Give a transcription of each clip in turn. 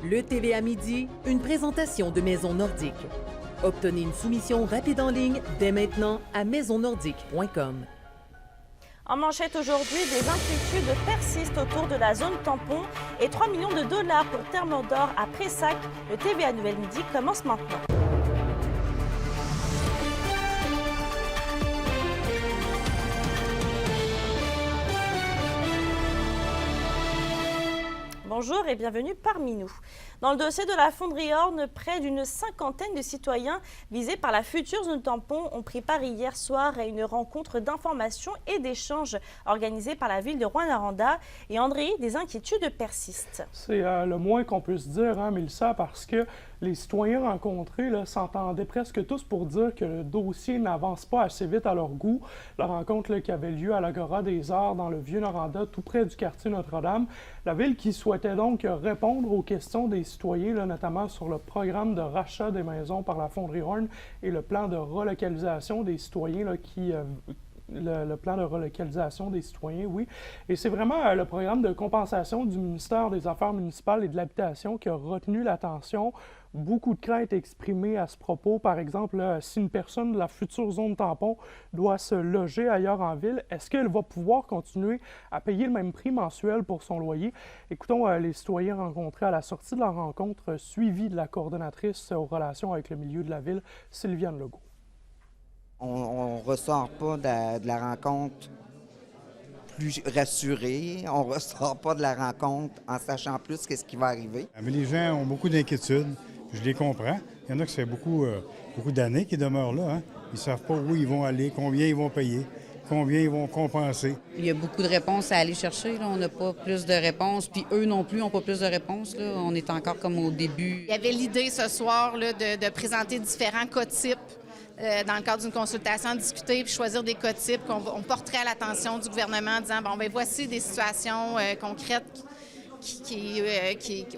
Le TV à midi, une présentation de Maison Nordique. Obtenez une soumission rapide en ligne dès maintenant à maisonnordique.com. En manchette aujourd'hui, des inquiétudes persistent autour de la zone tampon et 3 millions de dollars pour Thermodor à Pressac. Le TVA Nouvelle Midi commence maintenant. Bonjour et bienvenue parmi nous. Dans le dossier de la fonderie Horn, près d'une cinquantaine de citoyens visés par la future zone tampon ont pris part hier soir à une rencontre d'information et d'échange organisée par la ville de Rouyn-Noranda. Et André, des inquiétudes persistent. C'est le moins qu'on puisse dire, hein, Mélissa, parce que les citoyens rencontrés s'entendaient presque tous pour dire que le dossier n'avance pas assez vite à leur goût. La rencontre qui avait lieu à l'Agora des Arts dans le Vieux-Noranda, tout près du quartier Notre-Dame. La ville qui souhaitait donc répondre aux questions des citoyens, notamment sur le programme de rachat des maisons par la fonderie Horn et le plan de relocalisation des citoyens le plan de relocalisation des citoyens, oui. Et c'est vraiment le programme de compensation du ministère des Affaires municipales et de l'Habitation qui a retenu l'attention. Beaucoup de craintes exprimées à ce propos. Par exemple, si une personne de la future zone tampon doit se loger ailleurs en ville, est-ce qu'elle va pouvoir continuer à payer le même prix mensuel pour son loyer? Écoutons les citoyens rencontrés à la sortie de la rencontre, suivie de la coordonnatrice aux relations avec le milieu de la ville, Sylviane Legault. On ne ressort pas de la rencontre plus rassuré. On ne ressort pas de la rencontre en sachant plus qu'est-ce qui va arriver. Mais les gens ont beaucoup d'inquiétudes. Je les comprends. Il y en a qui ça fait beaucoup d'années qui demeurent là. Hein. Ils ne savent pas où ils vont aller, combien ils vont payer, combien ils vont compenser. Il y a beaucoup de réponses à aller chercher. Là. On n'a pas plus de réponses. Puis eux non plus n'ont pas plus de réponses. Là. On est encore comme au début. Il y avait l'idée ce soir là, de présenter différents cas types. Dans le cadre d'une consultation, discuter puis choisir des cas types qu'on porterait à l'attention du gouvernement en disant, bon, bien, voici des situations concrètes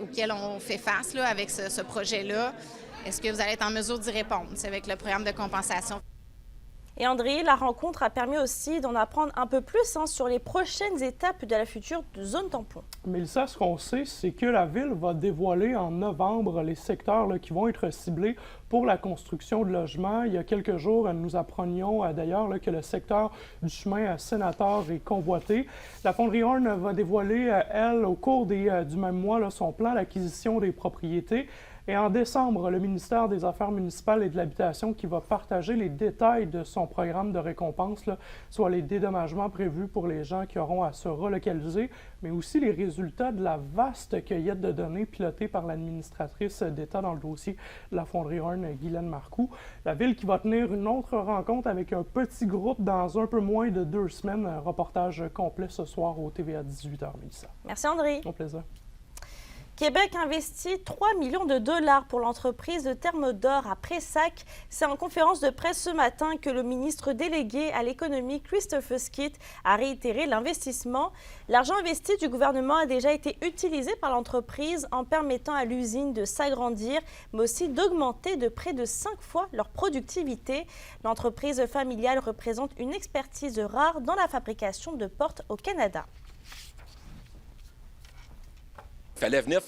auxquelles on fait face là, avec ce projet-là. Est-ce que vous allez être en mesure d'y répondre? C'est avec le programme de compensation. Et André, la rencontre a permis aussi d'en apprendre un peu plus sur les prochaines étapes de la future zone tampon. Mélissa, ce qu'on sait, c'est que la Ville va dévoiler en novembre les secteurs qui vont être ciblés pour la construction de logements. Il y a quelques jours, nous apprenions d'ailleurs que le secteur du chemin Sénateur est convoité. La fonderie Horn va dévoiler, elle, au cours du même mois, son plan d'acquisition des propriétés. Et en décembre, le ministère des Affaires municipales et de l'Habitation qui va partager les détails de son programme de récompense, soit les dédommagements prévus pour les gens qui auront à se relocaliser, mais aussi les résultats de la vaste cueillette de données pilotée par l'administratrice d'État dans le dossier de la fonderie Horn, Guylaine Marcoux. La Ville qui va tenir une autre rencontre avec un petit groupe dans un peu moins de 2 semaines. Un reportage complet ce soir au TVA 18h, Mélissa. Merci André. Mon plaisir. Québec investit 3 millions de dollars pour l'entreprise de Thermodor à Pressac. C'est en conférence de presse ce matin que le ministre délégué à l'économie, Christopher Skitt, a réitéré l'investissement. L'argent investi du gouvernement a déjà été utilisé par l'entreprise en permettant à l'usine de s'agrandir, mais aussi d'augmenter de près de 5 fois leur productivité. L'entreprise familiale représente une expertise rare dans la fabrication de portes au Canada. Il fallait venir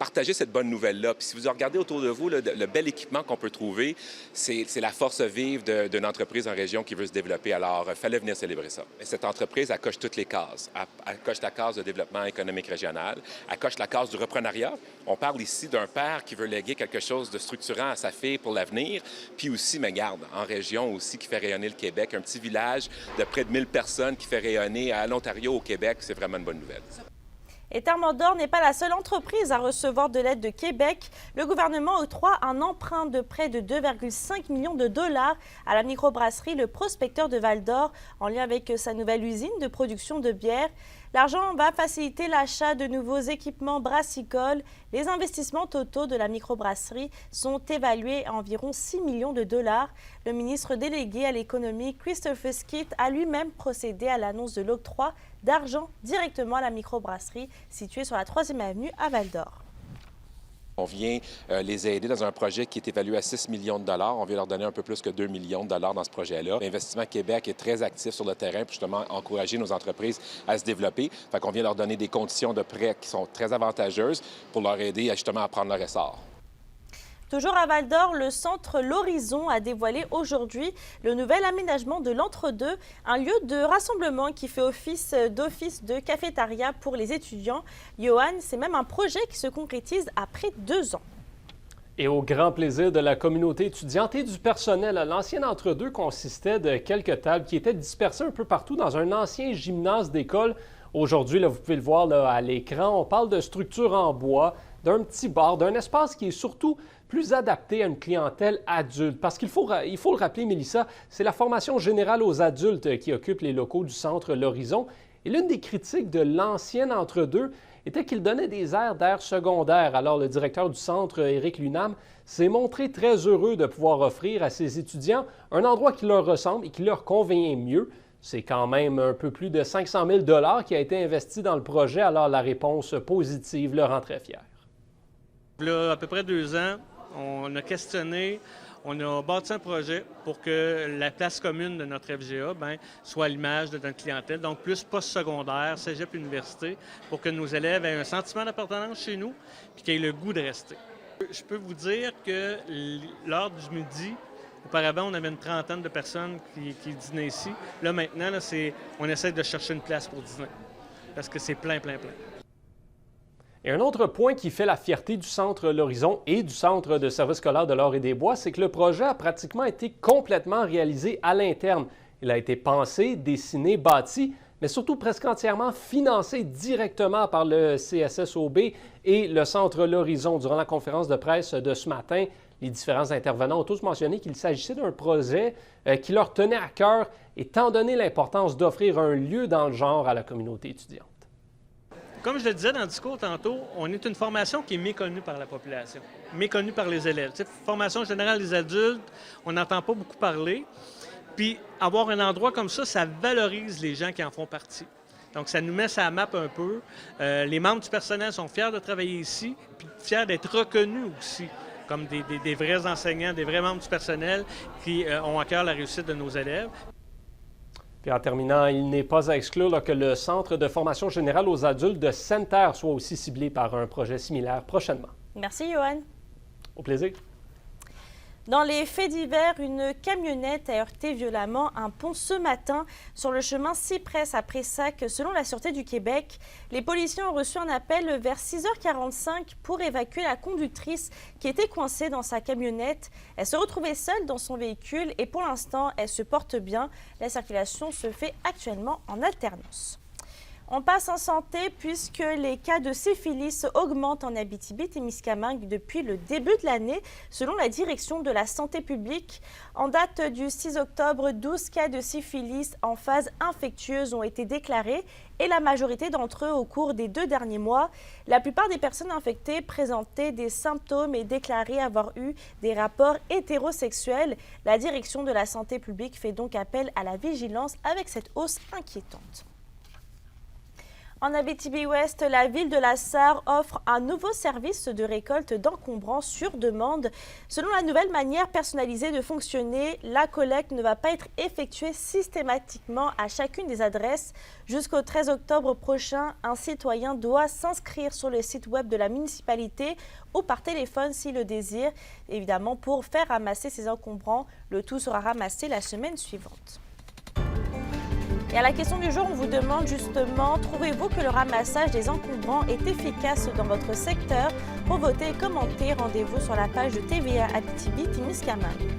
partager cette bonne nouvelle-là. Puis si vous regardez autour de vous, le bel équipement qu'on peut trouver, c'est la force vive d'une entreprise en région qui veut se développer. Alors, il fallait venir célébrer ça. Et cette entreprise, elle coche toutes les cases. Elle coche la case de développement économique régional. Elle coche la case du reprenariat. On parle ici d'un père qui veut léguer quelque chose de structurant à sa fille pour l'avenir. Puis aussi, mais garde, en région aussi, qui fait rayonner le Québec. Un petit village de près de 1000 personnes qui fait rayonner à l'Ontario, au Québec. C'est vraiment une bonne nouvelle. Et Thermodor n'est pas la seule entreprise à recevoir de l'aide de Québec. Le gouvernement octroie un emprunt de près de 2,5 millions de dollars à la microbrasserie Le Prospecteur de Val-d'Or en lien avec sa nouvelle usine de production de bière. L'argent va faciliter l'achat de nouveaux équipements brassicoles. Les investissements totaux de la microbrasserie sont évalués à environ 6 millions de dollars. Le ministre délégué à l'économie, Christopher Skitt, a lui-même procédé à l'annonce de l'octroi d'argent directement à la microbrasserie située sur la 3e avenue à Val-d'Or. On vient les aider dans un projet qui est évalué à 6 millions de dollars. On vient leur donner un peu plus que 2 millions de dollars dans ce projet-là. L'Investissement Québec est très actif sur le terrain pour justement encourager nos entreprises à se développer. Fait qu'on vient leur donner des conditions de prêt qui sont très avantageuses pour leur aider justement à prendre leur essor. Toujours à Val-d'Or, le centre L'Horizon a dévoilé aujourd'hui le nouvel aménagement de l'Entre-deux, un lieu de rassemblement qui fait office de cafétéria pour les étudiants. Johan, c'est même un projet qui se concrétise après 2 ans. Et au grand plaisir de la communauté étudiante et du personnel, l'ancien entre-deux consistait de quelques tables qui étaient dispersées un peu partout dans un ancien gymnase d'école. Aujourd'hui, vous pouvez le voir là, à l'écran, on parle de structures en bois, d'un petit bar, d'un espace qui est surtout plus adapté à une clientèle adulte. Parce qu'il faut le rappeler, Mélissa, c'est la formation générale aux adultes qui occupe les locaux du centre L'Horizon. Et l'une des critiques de l'ancien entre-deux était qu'il donnait des airs d'air secondaire. Alors, le directeur du centre, Éric Lunam, s'est montré très heureux de pouvoir offrir à ses étudiants un endroit qui leur ressemble et qui leur convient mieux. C'est quand même un peu plus de 500 000 $ qui a été investi dans le projet, alors la réponse positive le rend très fier. Il y a à peu près 2 ans, on a questionné, on a bâti un projet pour que la place commune de notre FGA soit à l'image de notre clientèle, donc plus post-secondaire, cégep, université, pour que nos élèves aient un sentiment d'appartenance chez nous et qu'ils aient le goût de rester. Je peux vous dire que l'heure du midi, auparavant, on avait une trentaine de personnes qui dînaient ici. Là, maintenant, on essaie de chercher une place pour dîner parce que c'est plein. Et un autre point qui fait la fierté du centre L'Horizon et du centre de services scolaires de l'Or-et-des-Bois, c'est que le projet a pratiquement été complètement réalisé à l'interne. Il a été pensé, dessiné, bâti, mais surtout presque entièrement financé directement par le CSSOB et le centre L'Horizon. Durant la conférence de presse de ce matin, les différents intervenants ont tous mentionné qu'il s'agissait d'un projet qui leur tenait à cœur, étant donné l'importance d'offrir un lieu dans le genre à la communauté étudiante. Comme je le disais dans le discours tantôt, on est une formation qui est méconnue par la population, méconnue par les élèves. Tu sais, formation générale des adultes, on n'entend pas beaucoup parler. Puis avoir un endroit comme ça valorise les gens qui en font partie. Donc ça nous met sur la map un peu. Les membres du personnel sont fiers de travailler ici, puis fiers d'être reconnus aussi comme des vrais enseignants, des vrais membres du personnel qui ont à cœur la réussite de nos élèves. Puis en terminant, il n'est pas à exclure que le Centre de formation générale aux adultes de Sainte-Terre soit aussi ciblé par un projet similaire prochainement. Merci, Johan. Au plaisir. Dans les faits divers, une camionnette a heurté violemment un pont ce matin sur le chemin Cyprès à Pressac, selon la Sûreté du Québec. Les policiers ont reçu un appel vers 6h45 pour évacuer la conductrice qui était coincée dans sa camionnette. Elle se retrouvait seule dans son véhicule et pour l'instant, elle se porte bien. La circulation se fait actuellement en alternance. On passe en santé puisque les cas de syphilis augmentent en Abitibi-Témiscamingue depuis le début de l'année, selon la direction de la santé publique. En date du 6 octobre, 12 cas de syphilis en phase infectieuse ont été déclarés et la majorité d'entre eux au cours des 2 derniers mois. La plupart des personnes infectées présentaient des symptômes et déclaraient avoir eu des rapports hétérosexuels. La direction de la santé publique fait donc appel à la vigilance avec cette hausse inquiétante. En Abitibi-Ouest, la ville de la Sarre offre un nouveau service de récolte d'encombrants sur demande. Selon la nouvelle manière personnalisée de fonctionner, la collecte ne va pas être effectuée systématiquement à chacune des adresses. Jusqu'au 13 octobre prochain, un citoyen doit s'inscrire sur le site web de la municipalité ou par téléphone s'il le désire, évidemment pour faire ramasser ces encombrants. Le tout sera ramassé la semaine suivante. Et à la question du jour, on vous demande justement, trouvez-vous que le ramassage des encombrants est efficace dans votre secteur? Pour voter et commenter, rendez-vous sur la page de TVA Abitibi-Témiscamingue.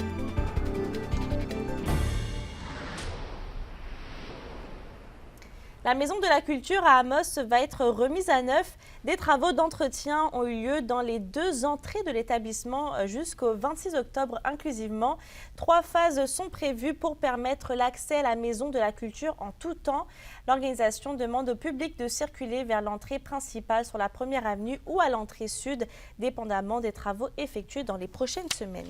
La Maison de la Culture à Amos va être remise à neuf. Des travaux d'entretien ont eu lieu dans les 2 entrées de l'établissement jusqu'au 26 octobre inclusivement. 3 phases sont prévues pour permettre l'accès à la Maison de la Culture en tout temps. L'organisation demande au public de circuler vers l'entrée principale sur la 1er avenue ou à l'entrée sud, dépendamment des travaux effectués dans les prochaines semaines.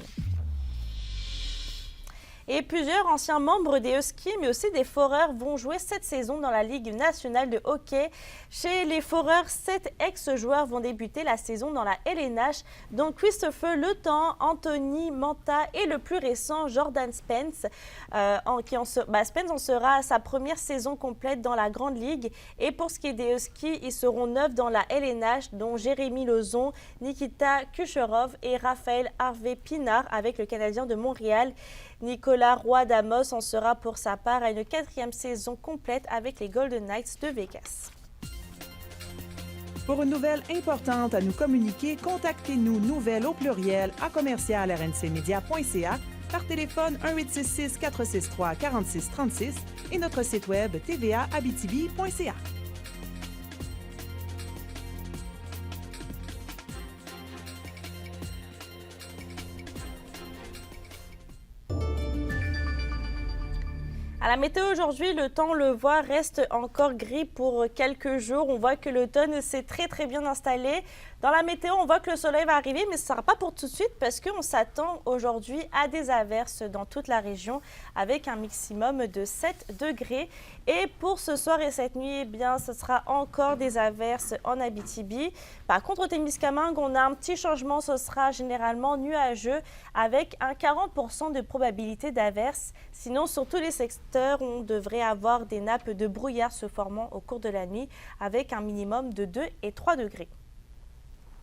Et plusieurs anciens membres des Huskies, mais aussi des Foreurs, vont jouer cette saison dans la Ligue nationale de hockey. Chez les Foreurs, 7 ex-joueurs vont débuter la saison dans la LNH, dont Christopher Letang, Anthony Manta et le plus récent Jordan Spence. Spence en sera à sa première saison complète dans la Grande Ligue. Et pour ce qui est des Huskies, ils seront 9 dans la LNH, dont Jérémy Lauzon, Nikita Kucherov et Raphaël Harvey-Pinard avec le Canadien de Montréal. Nicolas Roy d'Amos en sera pour sa part à une 4e saison complète avec les Golden Knights de Vegas. Pour une nouvelle importante à nous communiquer, contactez-nous nouvelles au pluriel à commercial-rncmedia.ca par téléphone 1-866-463-4636 et notre site web tvaabitibi.ca. À la météo aujourd'hui, le temps, on le voit, reste encore gris pour quelques jours. On voit que l'automne s'est très bien installé. Dans la météo, on voit que le soleil va arriver, mais ce ne sera pas pour tout de suite parce qu'on s'attend aujourd'hui à des averses dans toute la région avec un maximum de 7 degrés. Et pour ce soir et cette nuit, eh bien, ce sera encore des averses en Abitibi. Par contre, au Témiscamingue, on a un petit changement. Ce sera généralement nuageux avec un 40% de probabilité d'averses. Sinon, sur tous les secteurs, on devrait avoir des nappes de brouillard se formant au cours de la nuit avec un minimum de 2 et 3 degrés.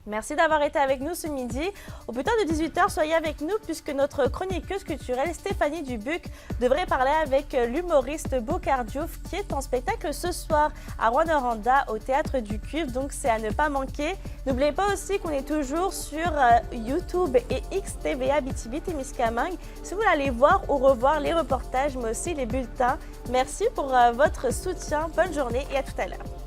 Merci d'avoir été avec nous ce midi. Au plus tard de 18h, soyez avec nous puisque notre chroniqueuse culturelle Stéphanie Dubuc devrait parler avec l'humoriste Boukhar Diouf qui est en spectacle ce soir à Rwanda au Théâtre du Cuivre, donc c'est à ne pas manquer. N'oubliez pas aussi qu'on est toujours sur YouTube et XTVA Abitibi Témiscamingue. Si vous voulez aller voir ou revoir les reportages mais aussi les bulletins, merci pour votre soutien. Bonne journée et à tout à l'heure.